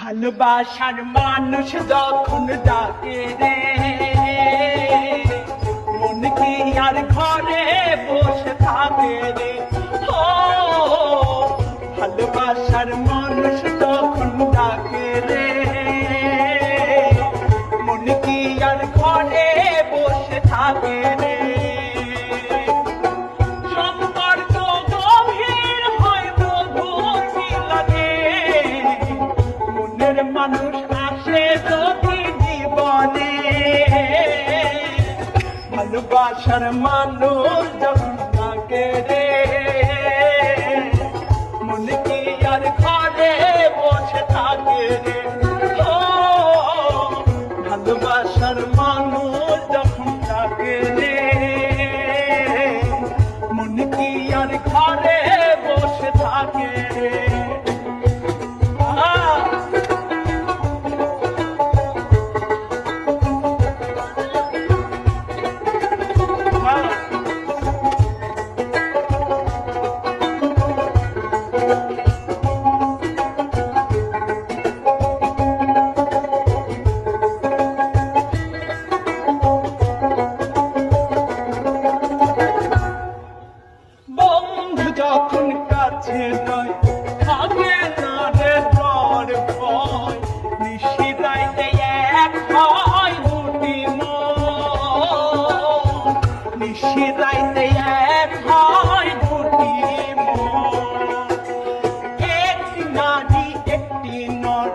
ভালোবাসার মানুষ যখন ডাকে রে, মন কি আর ঘরে বসে থাকে রে। ও ভালোবাসার মানুষ যখন ডাকে রে, মন কি আর ঘরে বসে থাকে রে। সম্পর্ক গভীর হয় মধুর মিলনে, মনের মানুষ আসে যদি জীবনে। ভালোবাসার মানুষ যখন থাকে রে, মন কি আর ঘরে বসে থাকে রে। ও ভালোবাসার মানুষ যখন থাকে রে, মন কি আর ঘরে বসে থাকে রে। বন্ধু যখন কাছে নয় থাকে না রে তোর ভয়, নিশিরাইতে এক হয় দুটি মন, নিশিরাইতে এক হয় দুটি মন। একটি নারী একটি নর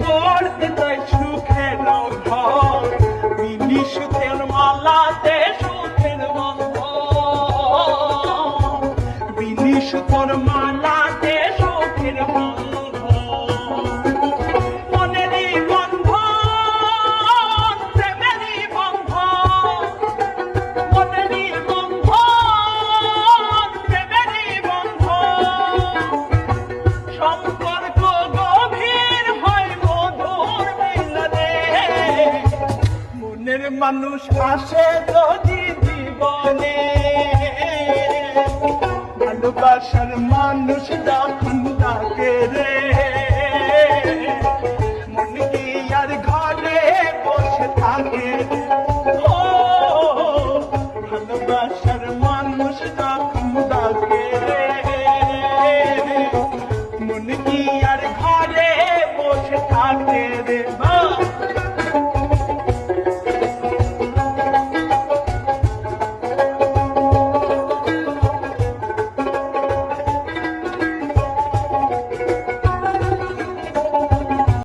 গড়তে চায় সুখের ঘর, বিনি সুখের মালাতে সুখের বন্ধন, বিনি সুখের মালাতে সুখের বন্ধন। মনেরই বন্ধন প্রেমেরই বন্ধন, মনেরই বন্ধন প্রেমেরই বন্ধন। সম্পর্ক গভীর হয় মধুর মিলনে, মনের মানুষ আসে যদি জীবনে। ভালোবাসার মানুষ যখন ডাকে রে, মন কি আর ঘরে বসে থাকে। ও ভালোবাসার মানুষ যখন ডাকে রে, মন কি আর ঘরে বসে থাকে রে।